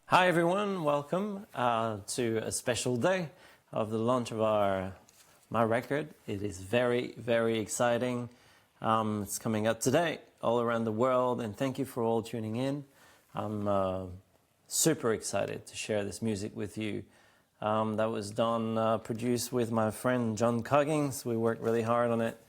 Hi everyone, welcome to a special day of the launch of my record. It is very, very exciting. It's coming out today all around the world, and thank you for all tuning in. I'm super excited to share this music with you. That was done, produced with my friend John Coggins. We worked really hard on it,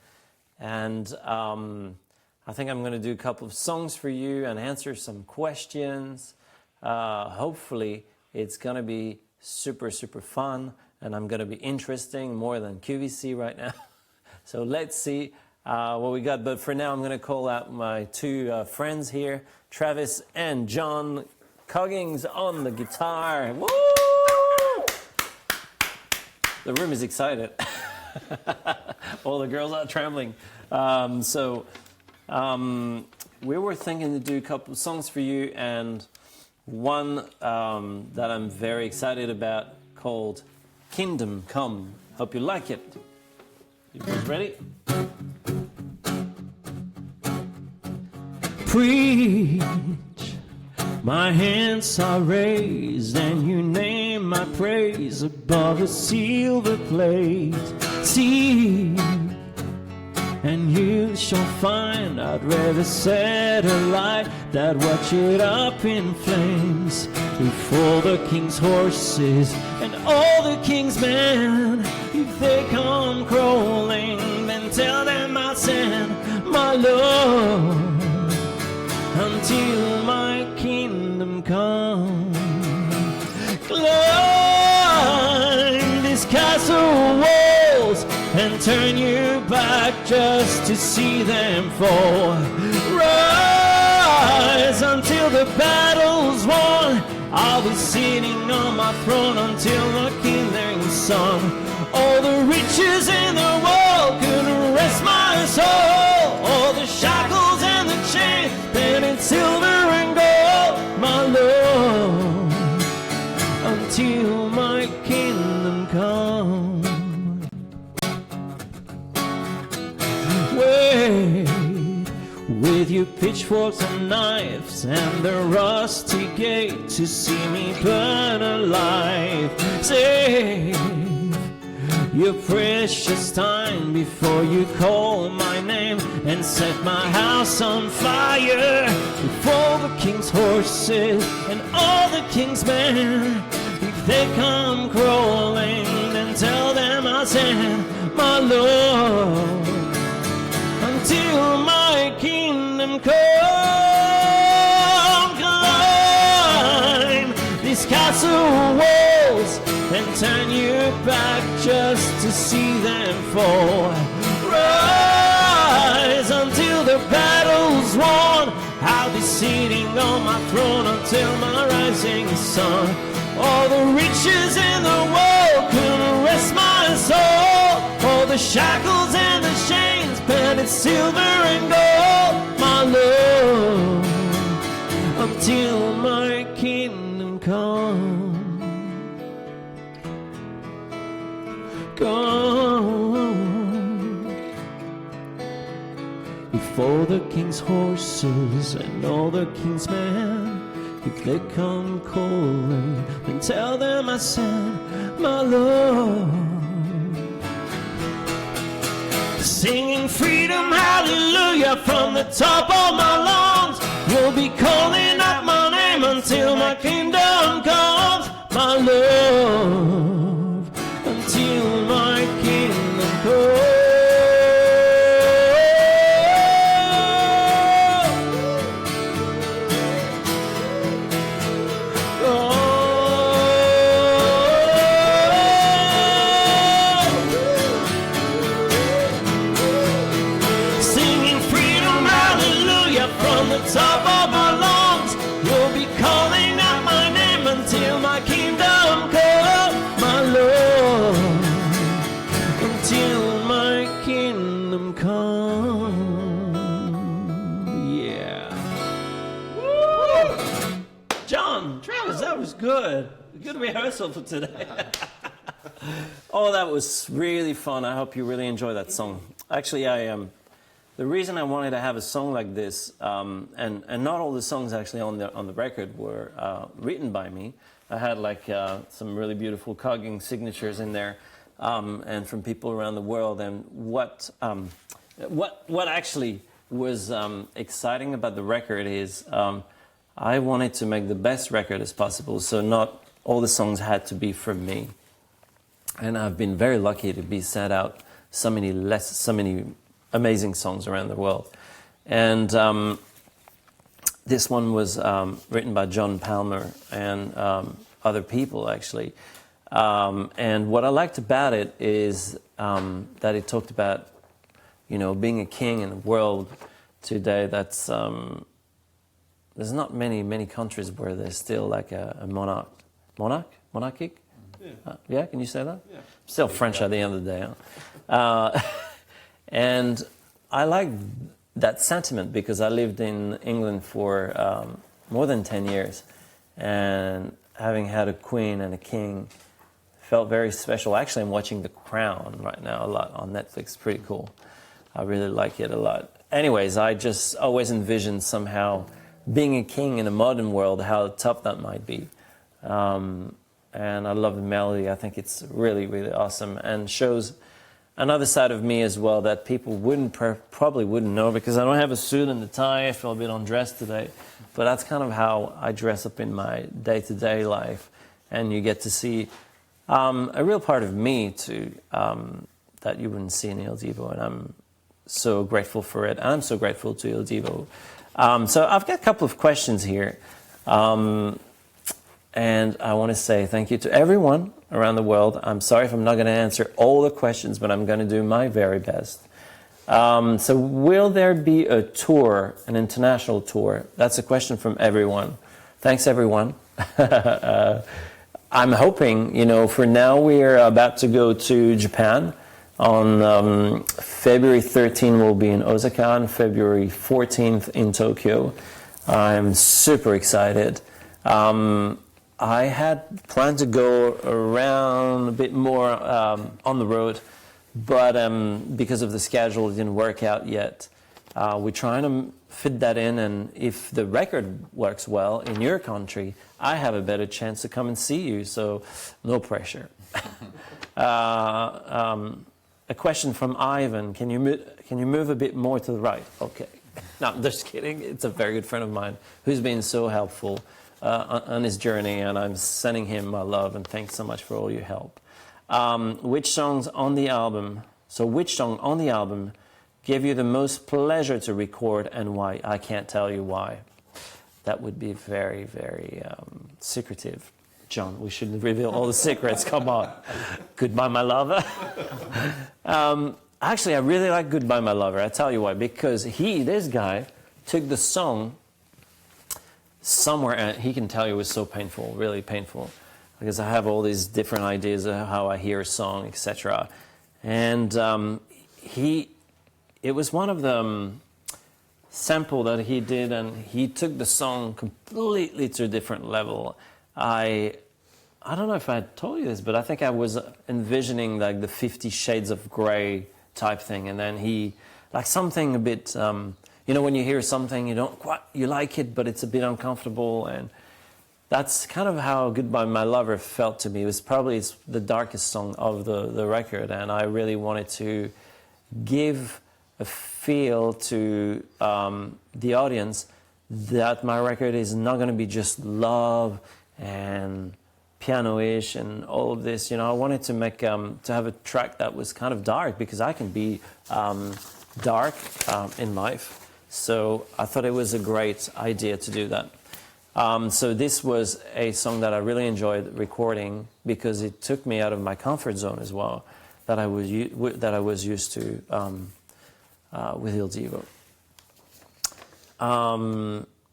and I think I'm going to do a couple of songs for you and answer some questions. Hopefully it's gonna be super fun, and I'm gonna be interesting more than QVC right now. So let's see what we got. But for now, I'm gonna call out my two friends here, Travis and John Coggins on the guitar. Woo! The room is excited. All the girls are trembling. We were thinking to do a couple of songs for you, and one that I'm very excited about called Kingdom Come. Hope you like it. You guys ready? Preach, my hands are raised, and you name my praise above a silver plate. See, and you shall find I'd rather set a light that watch it up in flames before the king's horses and all the king's men. If they come crawling, then tell them I'll send my Lord until my kingdom come. Climb these castle walls and turn your back just to see them fall. Rise until the battle's won. I'll be sitting on my throne until my kingdom's sung. All the riches in the world couldn't rest my soul. All the shackles and the chains, painted silver and gold, my Lord, until my kingdom comes. Wait, with your pitchforks and knives and the rusty gate to see me burn alive. Save your precious time before you call my name and set my house on fire before the king's horses and all the king's men. If they come crawling, then tell them I'll send my Lord until my kingdom come. Climb these castle walls and turn your back just to see them fall. Rise until the battle's won. I'll be sitting on my throne until my rising sun. All the riches in the world couldn't rest my soul. All the shackles and the chains, painted silver and gold, my Lord, until my kingdom come. Come before the king's horses and all the king's men. If they come calling, then tell them I sent my Lord. Singing freedom, hallelujah, from the top of my lungs. You'll be calling out my name until my kingdom comes, my Lord, until my kingdom comes. Top of my lungs, you'll be calling out my name until my kingdom come, my Lord, until my kingdom come. Yeah. Woo! John, Travis, that was good. Good rehearsal for today. Oh, that was really fun. I hope you really enjoy that song. Actually, I the reason I wanted to have a song like this, and not all the songs actually on the record were written by me. I had like some really beautiful Coggins signatures in there, and from people around the world. And what actually was exciting about the record is I wanted to make the best record as possible, so not all the songs had to be from me. And I've been very lucky to be sent out so many amazing songs around the world. And this one was written by John Palmer and other people, actually. And what I liked about it is that it talked about, you know, being a king in the world today. That's there's not many countries where there's still like a monarchic. Yeah, can you say that? Yeah. Still French at the end of the day. Huh? And I like that sentiment because I lived in England for more than 10 years, and having had a queen and a king felt very special. Actually, I'm watching The Crown right now a lot on Netflix. Pretty cool. I really like it a lot. Anyways, I just always envisioned somehow being a king in a modern world, how tough that might be. And I love the melody. I think it's really, really awesome and shows another side of me as well that people probably wouldn't know, because I don't have a suit and a tie. I feel a bit undressed today. But that's kind of how I dress up in my day-to-day life. And you get to see a real part of me too, that you wouldn't see in Il Divo. And I'm so grateful for it. And I'm so grateful to Il Divo. So I've got a couple of questions here. And I want to say thank you to everyone around the world. I'm sorry if I'm not going to answer all the questions, but I'm going to do my very best. So will there be a tour, an international tour? That's a question from everyone. Thanks, everyone. I'm hoping, you know, for now we're about to go to Japan. On February 13th, we'll be in Osaka, and February 14th in Tokyo. I'm super excited. I had planned to go around a bit more on the road, but because of the schedule, it didn't work out yet. We're trying to fit that in, and if the record works well in your country, I have a better chance to come and see you, so no pressure. A question from Ivan, can you move a bit more to the right? Okay. No, I'm just kidding. It's a very good friend of mine who's been so helpful on his journey, and I'm sending him my love, and thanks so much for all your help. Which songs on the album, which song on the album gave you the most pleasure to record, and why? I can't tell you why. That would be very, very secretive. John, we shouldn't reveal all the secrets, come on. Goodbye, My Lover. Actually, I really like Goodbye, My Lover. I tell you why, because this guy, took the song somewhere, and he can tell you it was so painful, really painful, because I have all these different ideas of how I hear a song, etc. And it was one of the sample that he did, and he took the song completely to a different level. I don't know if I told you this, but I think I was envisioning like the 50 Shades of Grey type thing, and then he, like something a bit, you know, when you hear something, you like it, but it's a bit uncomfortable, and that's kind of how Goodbye My Lover felt to me. It was probably the darkest song of the record, and I really wanted to give a feel to the audience that my record is not going to be just love and piano-ish and all of this. You know, I wanted to make to have a track that was kind of dark, because I can be dark in life. So I thought it was a great idea to do that. So this was a song that I really enjoyed recording, because it took me out of my comfort zone as well, that I was used to with Il Divo.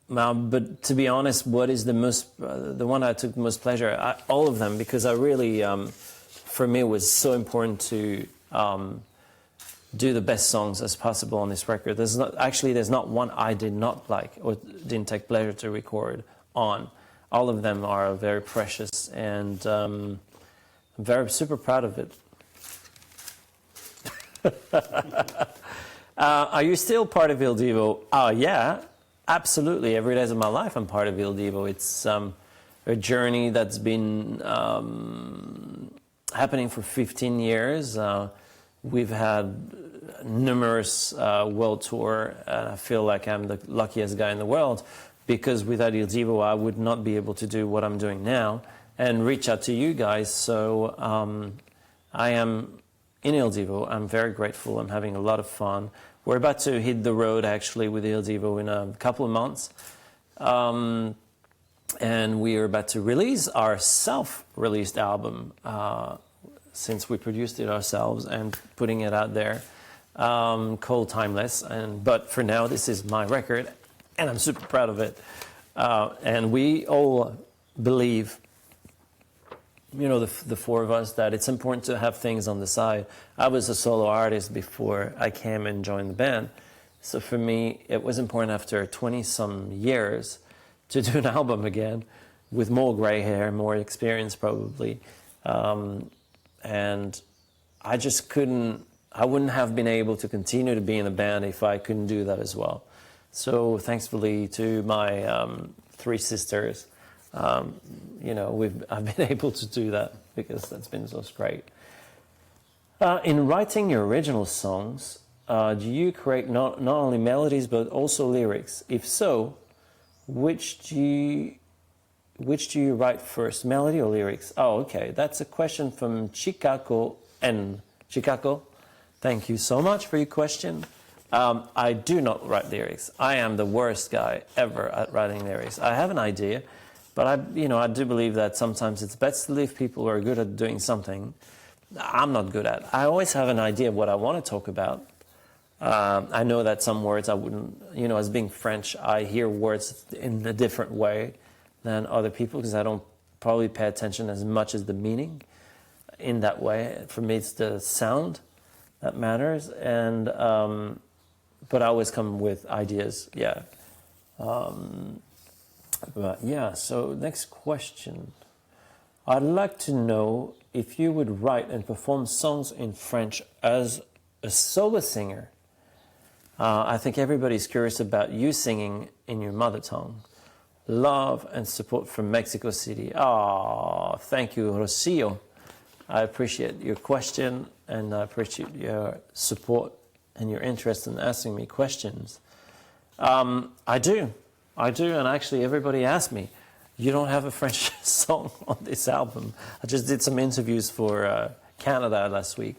But to be honest, what is the one I took the most pleasure? All of them, because I really, for me, it was so important to do the best songs as possible on this record. There's not one I did not like or didn't take pleasure to record on. All of them are very precious, and I'm super proud of it. Are you still part of Il Divo? Yeah, absolutely. Every day of my life I'm part of Il Divo. It's a journey that's been happening for 15 years. We've had numerous world tour, and I feel like I'm the luckiest guy in the world, because without Il Divo I would not be able to do what I'm doing now and reach out to you guys. So I am in Il Divo. I'm very grateful. I'm having a lot of fun. We're about to hit the road actually with Il Divo in a couple of months. And we are about to release our self-released album, since we produced it ourselves and putting it out there, called Timeless. But for now, this is my record, and I'm super proud of it. And we all believe, you know, the four of us, that it's important to have things on the side. I was a solo artist before I came and joined the band. So for me, it was important after 20-some years to do an album again with more gray hair, more experience probably. And I just I wouldn't have been able to continue to be in the band if I couldn't do that as well. So thankfully to my three sisters, you know, I've been able to do that, because that's been so great. In writing your original songs, do you create not only melodies but also lyrics? If so, which do you write first, melody or lyrics? Oh, okay, that's a question from Chicago N. Chicago, thank you so much for your question. I do not write lyrics. I am the worst guy ever at writing lyrics. I have an idea, but I do believe that sometimes it's best to leave people who are good at doing something I'm not good at. I always have an idea of what I want to talk about. I know that some words I wouldn't, as being French, I hear words in a different way than other people, because I don't probably pay attention as much as the meaning in that way. For me, it's the sound that matters. And but I always come with ideas, yeah. But yeah, so next question. I'd like to know if you would write and perform songs in French as a solo singer. I think everybody's curious about you singing in your mother tongue. Love and support from Mexico City. Oh, thank you, Rocio. I appreciate your question, and I appreciate your support and your interest in asking me questions. I do, and actually everybody asked me, you don't have a French song on this album. I just did some interviews for Canada last week,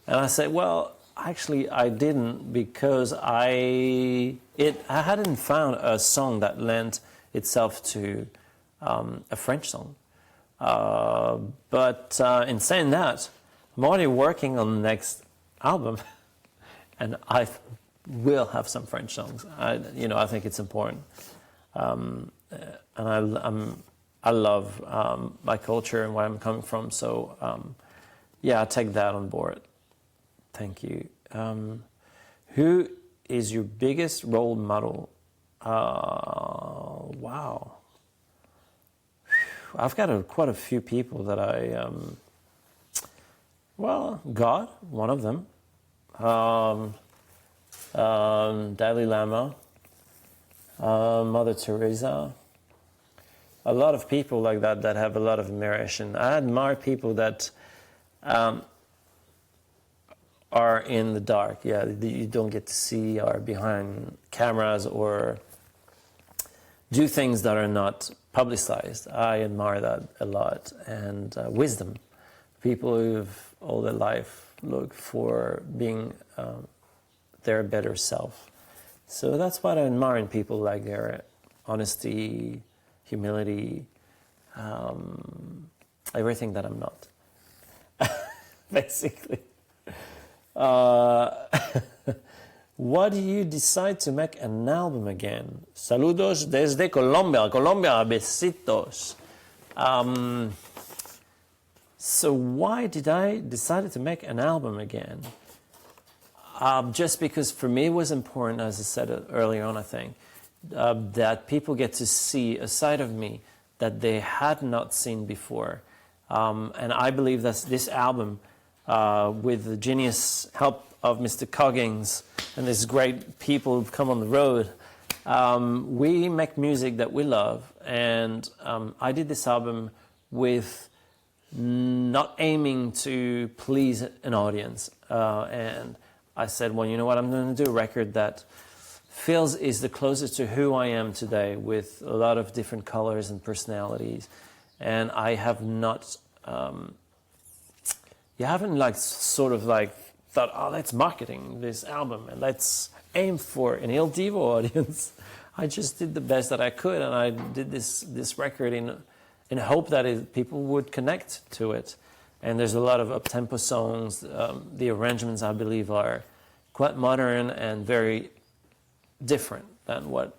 and I said, well, actually I didn't, because I hadn't found a song that lent itself to a French song. But in saying that, I'm already working on the next album, and I will have some French songs. I think it's important, and I love my culture and where I'm coming from. So yeah, I take that on board. Thank you. Who is your biggest role model? Wow. I've got quite a few people that God, one of them. Dalai Lama, Mother Teresa. A lot of people like that have a lot of admiration. I admire people that are in the dark, you don't get to see, or behind cameras, or do things that are not publicized. I admire that a lot. And wisdom. People who've all their life looked for being their better self. So that's what I admire in people, like their honesty, humility, everything that I'm not, basically. Why do you decide to make an album again? Saludos desde Colombia. Colombia, besitos. So why did I decide to make an album again? Just because for me it was important, as I said earlier on, I think, that people get to see a side of me that they had not seen before. And I believe that this album, with the genius help of Mr. Coggins, and these great people who've come on the road. We make music that we love, and I did this album with not aiming to please an audience. And I said, well, you know what, I'm going to do a record that feels is the closest to who I am today, with a lot of different colors and personalities. And I have not, you haven't like sort of like thought, oh, let's marketing this album and let's aim for an Il Divo audience. I just did the best that I could, and I did this record in hope that people would connect to it. And there's a lot of up-tempo songs. The arrangements, I believe, are quite modern and very different than what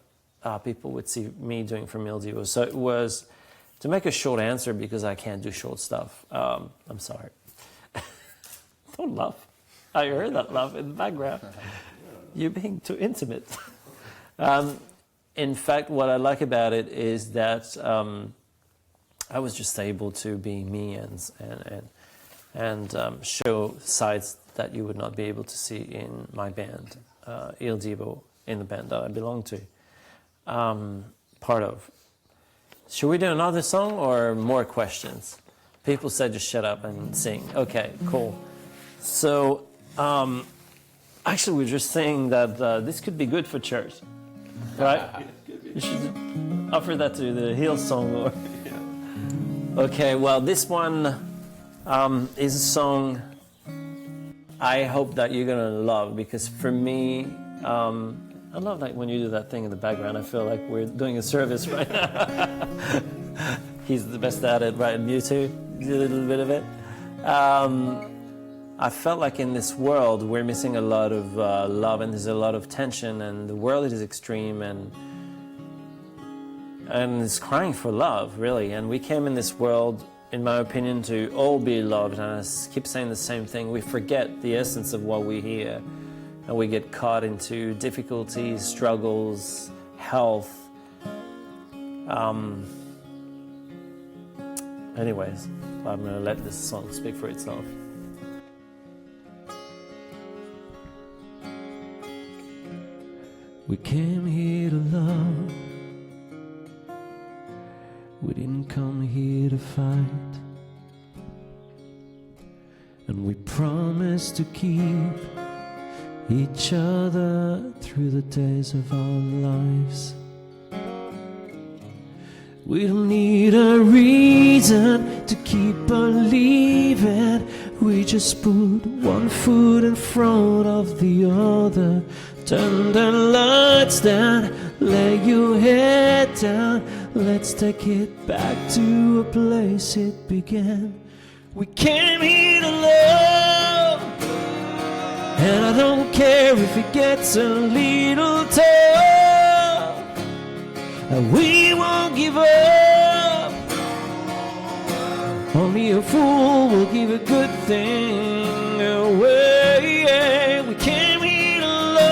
people would see me doing from Il Divo. So it was, to make a short answer, because I can't do short stuff. I'm sorry. Don't laugh. I heard that laugh in the background. You're being too intimate. In fact, what I like about it is that I was just able to be me and show sides that you would not be able to see in my band, Il Divo, in the band that I belong to, part of. Should we do another song or more questions? People said just shut up and sing. Okay, cool. So, actually we're just saying that this could be good for church, right? You should offer that to the Hillsong. Or okay, well, this one is a song I hope that you're gonna love, because for me, I love like when you do that thing in the background. I feel like we're doing a service right now. He's the best at it, right? And you too, do a little bit of it. I felt like in this world we're missing a lot of love, and there's a lot of tension, and the world is extreme, and it's crying for love, really. And we came in this world, in my opinion, to all be loved, and I keep saying the same thing. We forget the essence of what we hear, and we get caught into difficulties, struggles, health. Anyways, I'm going to let this song speak for itself. We came here to love. We didn't come here to fight. And we promised to keep each other through the days of our lives. We don't need a reason to keep believing. We just put one foot in front of the other. Turn the lights down, lay your head down. Let's take it back to a place it began. We came here to love, and I don't care if it gets a little tough. We won't give up. Only a fool will give a good thing away. We came here to love.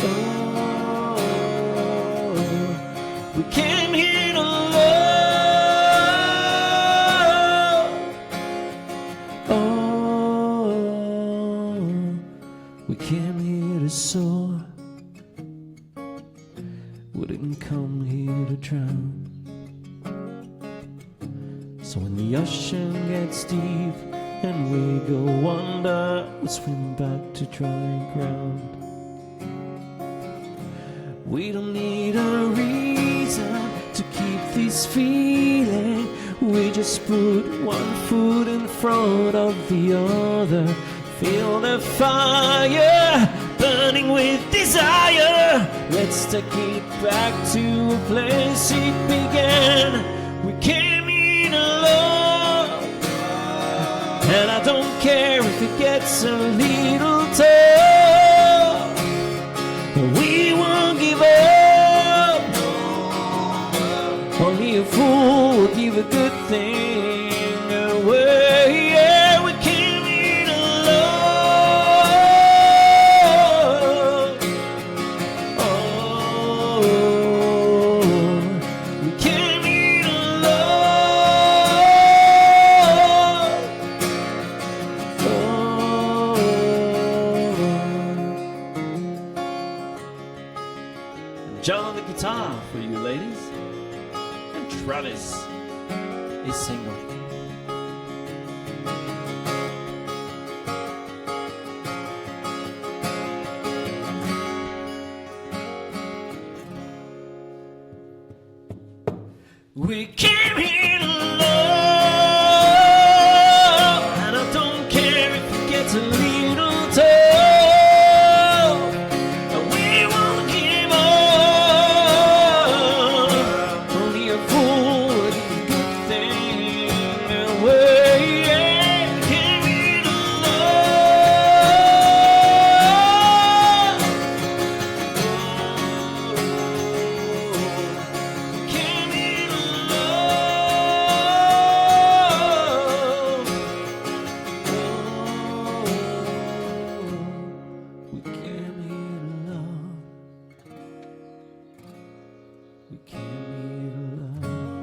Oh, we came here to love. Oh, we came here to soar. We didn't come here to drown. So when the ocean gets deep and we go under, we swim back to dry ground. We don't need a reason to keep this feeling. We just put one foot in front of the other. Feel the fire burning with desire. Let's take it back to a place it began. We came in love, and I don't care if it gets a little tough. We won't give up. Only a fool will give a good thing away. Yeah, we came in love. Oh, we came in love. Oh, Travis is single. We came here to love, and I don't care if it gets a little tough. We won't give up. Only a fool would do a good thing away. Came here to love. Came here to love. We came here to love. We came here to love.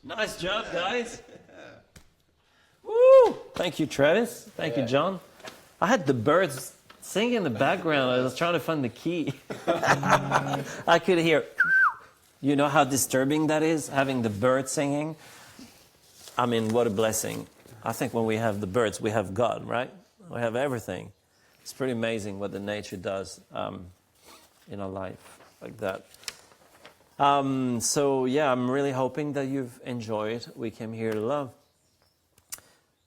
Nice job, guys. Woo! Thank you, Travis. Thank you, John. I had the birds singing in the background. I was trying to find the key. I could hear. You know how disturbing that is, having the birds singing? I mean, what a blessing. I think when we have the birds, we have God, right? We have everything. It's pretty amazing what the nature does in our life like that. So, yeah, I'm really hoping that you've enjoyed We Came Here to Love.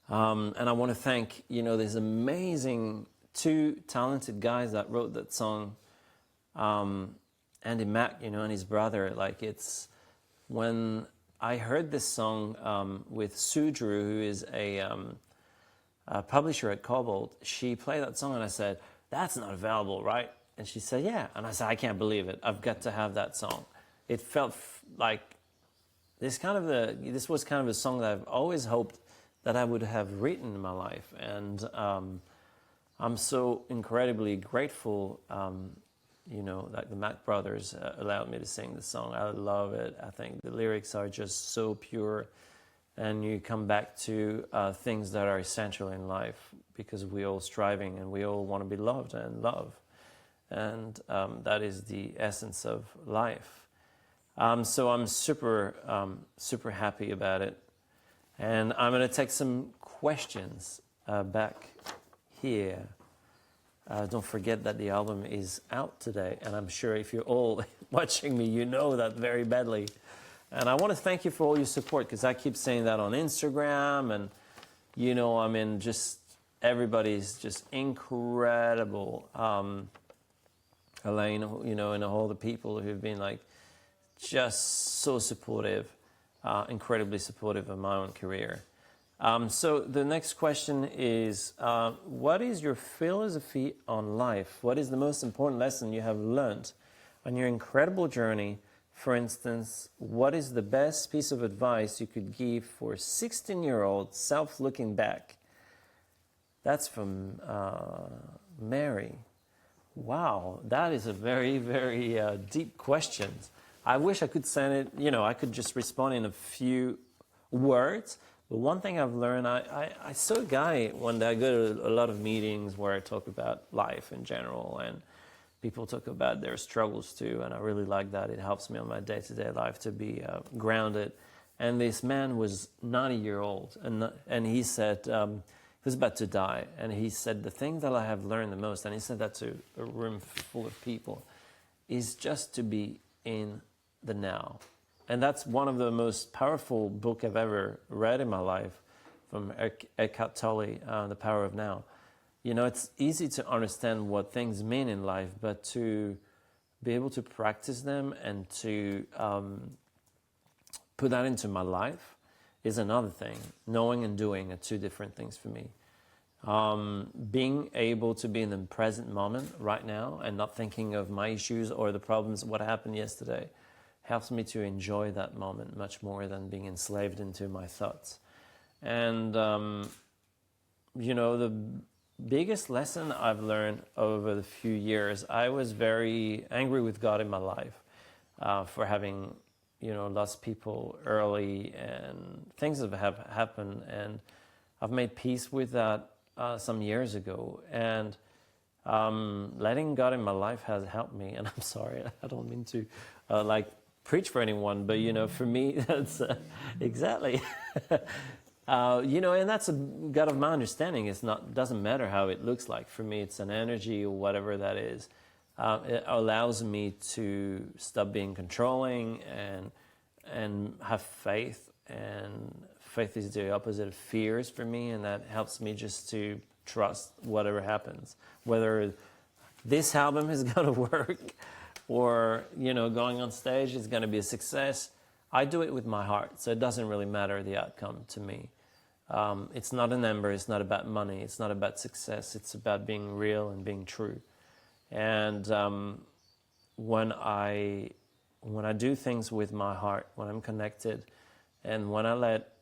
And I want to thank, these amazing two talented guys that wrote that song. Andy Mack, and his brother. Like, it's when I heard this song with Sue Drew, who is a publisher at Cobalt, she played that song and I said, "That's not available, right?" And she said, "Yeah." And I said, "I can't believe it. I've got to have that song." It felt like this was kind of a song that I've always hoped that I would have written in my life. And I'm so incredibly grateful that the Mack brothers allowed me to sing the song. I love it. I think the lyrics are just so pure, and you come back to things that are essential in life, because we're all striving and we all want to be loved and love, and that is the essence of life. So I'm super happy about it, and I'm going to take some questions back here. Don't forget that the album is out today, and I'm sure if you're all watching me, you know that very badly. And I want to thank you for all your support, because I keep saying that on Instagram, and just everybody's just incredible. Elaine, and all the people who've been like just so supportive, incredibly supportive of my own career. So the next question is, what is your philosophy on life? What is the most important lesson you have learned on your incredible journey? For instance, what is the best piece of advice you could give for a 16-year-old self looking back? That's from Mary. Wow, that is a very, very deep question. I wish I could send it, I could just respond in a few words. But one thing I've learned, I saw a guy one day. I go to a lot of meetings where I talk about life in general, and people talk about their struggles too, and I really like that. It helps me on my day-to-day life to be grounded. And this man was 90-year-old, and he said, he was about to die, and he said, the thing that I have learned the most, and he said that to a room full of people, is just to be in the now. And that's one of the most powerful books I've ever read in my life, from Eckhart Tolle, The Power of Now. It's easy to understand what things mean in life, but to be able to practice them and to put that into my life is another thing. Knowing and doing are two different things for me. Being able to be in the present moment right now and not thinking of my issues or the problems, what happened yesterday, helps me to enjoy that moment much more than being enslaved into my thoughts. And, the biggest lesson I've learned over the few years, I was very angry with God in my life for having, lost people early, and things have happened, and I've made peace with that some years ago. And letting God in my life has helped me. And I'm sorry, I don't mean to like preach for anyone, but you know, for me, that's exactly. You know, and that's a God of my understanding. It's not, doesn't matter how it looks like. For me, it's an energy or whatever that is. It allows me to stop being controlling and have faith. And faith is the opposite of fears for me, and that helps me just to trust whatever happens. Whether this album is going to work or, you know, going on stage is going to be a success, I do it with my heart, so it doesn't really matter the outcome to me. It's not a number, it's not about money, it's not about success, it's about being real and being true. And when I do things with my heart, when I'm connected, and when I let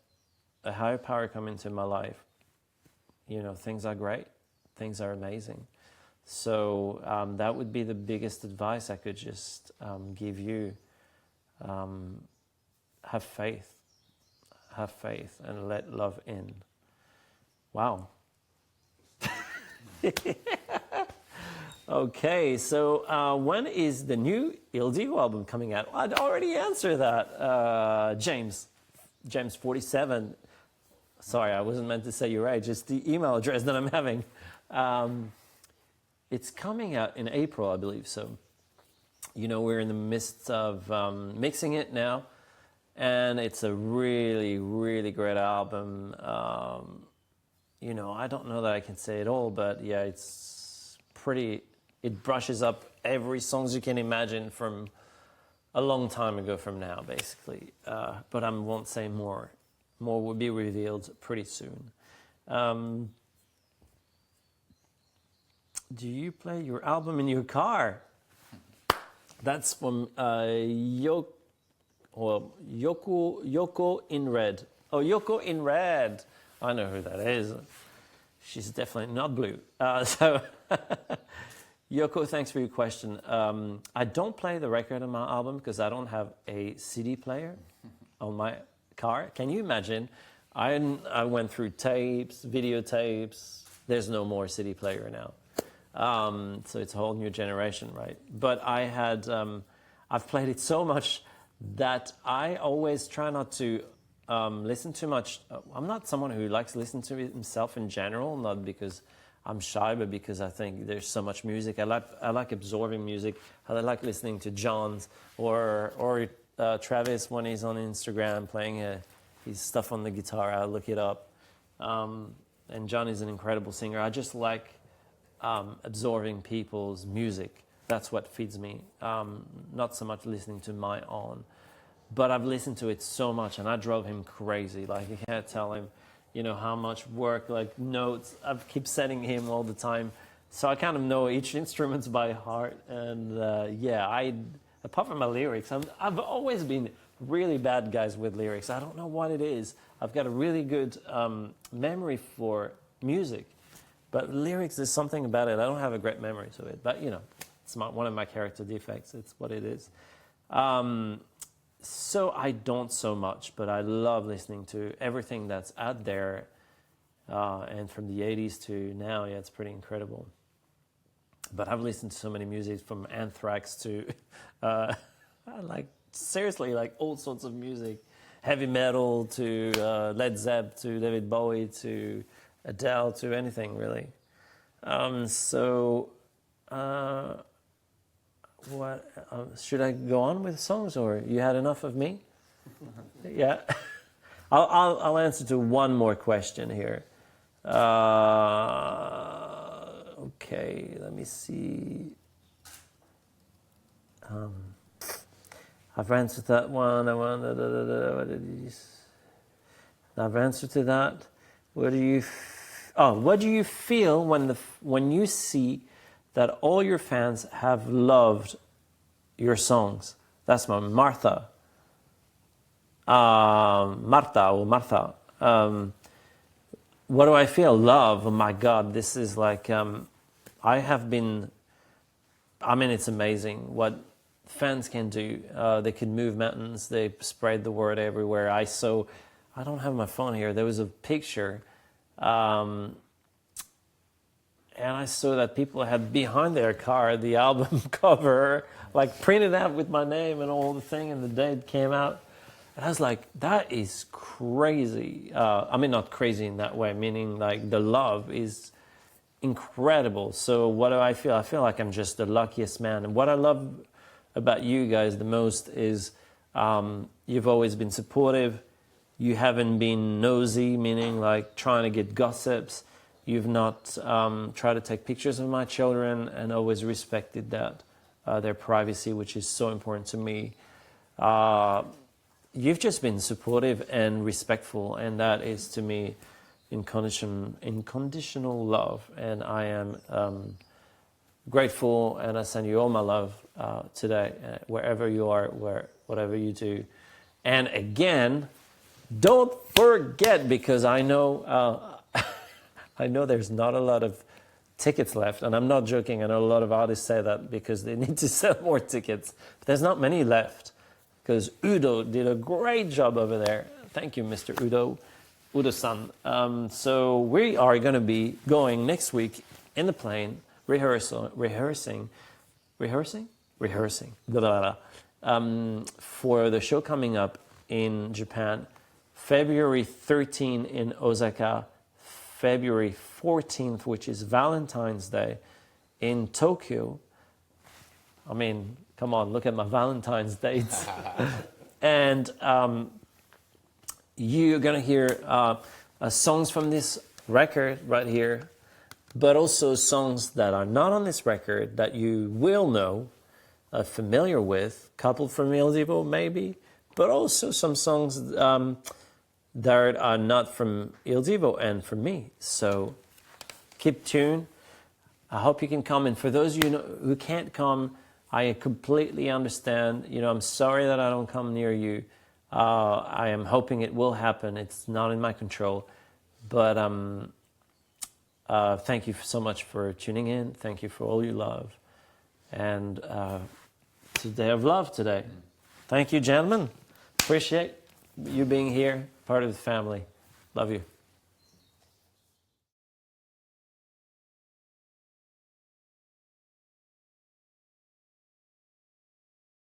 a higher power come into my life, you know, things are great, things are amazing. So that would be the biggest advice I could just give you. Have faith. Have faith and let love in. Wow. Okay, so when is the new Il Divo album coming out? I'd already answered that, James 47. Sorry, I wasn't meant to say your age. It's the email address that I'm having. It's coming out in April, I believe. So, you know, we're in the midst of mixing it now. And it's a really, really great album. You know, I don't know that I can say it all, but yeah, it's pretty, it brushes up every songs you can imagine from a long time ago from now, basically. But I won't say more. More will be revealed pretty soon. Do you play your album in your car? That's from Yoko. Well, Yoko in Red. Oh, Yoko in Red. I know who that is. She's definitely not blue. So, Yoko, thanks for your question. I don't play the record on my album because I don't have a CD player on my car. Can you imagine? I went through tapes, videotapes. There's no more CD player now. So it's a whole new generation, right? But I had, I've played it so much that I always try not to listen too much. I'm not someone who likes to listen to himself in general, not because I'm shy, but because I think there's so much music. I like absorbing music. I like listening to John's or Travis when he's on Instagram playing his stuff on the guitar. I look it up. And John is an incredible singer. I just like absorbing people's music. That's what feeds me. Not so much listening to my own. But I've listened to it so much, and I drove him crazy. Like, you can't tell him, you know, how much work, like notes. I keep sending him all the time. So I kind of know each instrument by heart. And yeah, apart from my lyrics, I've always been really bad guys with lyrics. I don't know what it is. I've got a really good memory for music. But lyrics, there's something about it. I don't have a great memory to it. But, you know, it's one of my character defects. It's what it is. So I don't so much, but I love listening to everything that's out there. And from the 80s to now, yeah, it's pretty incredible. But I've listened to so many music, from Anthrax to, seriously, like all sorts of music. Heavy metal to Led Zepp to David Bowie to Adele to anything, really. What should I go on with songs, or you had enough of me? Yeah, I'll answer to one more question here. Okay, let me see. I've answered that one. I've answered to that. What do you feel when you see that all your fans have loved your songs? That's my Martha. Martha. What do I feel? Love. Oh my God, this is like, it's amazing what fans can do. They can move mountains. They spread the word everywhere. I don't have my phone here. There was a picture, and I saw that people had behind their car the album cover, like printed out with my name and all the thing, and the day it came out. And I was like, that is crazy. I mean, not crazy in that way, meaning like the love is incredible. So what do I feel? I feel like I'm just the luckiest man. And what I love about you guys the most is you've always been supportive. You haven't been nosy, meaning like trying to get gossips. You've not tried to take pictures of my children, and always respected that, their privacy, which is so important to me. You've just been supportive and respectful, and that is to me unconditional love. And I am grateful, and I send you all my love today, wherever you are, whatever you do. And again, don't forget, because I know I know there's not a lot of tickets left, and I'm not joking. I know a lot of artists say that because they need to sell more tickets. But there's not many left, because Udo did a great job over there. Thank you, Mr. Udo-san. So we are going to be going next week in the plane, rehearsing, blah, blah, blah, for the show coming up in Japan, February 13 in Osaka, February 14th, which is Valentine's Day, in Tokyo. I mean, come on, look at my Valentine's dates. And you're going to hear songs from this record right here, but also songs that are not on this record that you will know, familiar with, couple from Il Divo maybe, but also some songs that are not from Il Divo and from me. So keep tuned. I hope you can come. And for those of you who can't come, I completely understand. You know, I'm sorry that I don't come near you. I am hoping it will happen. It's not in my control. But thank you so much for tuning in. Thank you for all your love. And it's a day of love today. Thank you, gentlemen. Appreciate you being here, part of the family. Love you.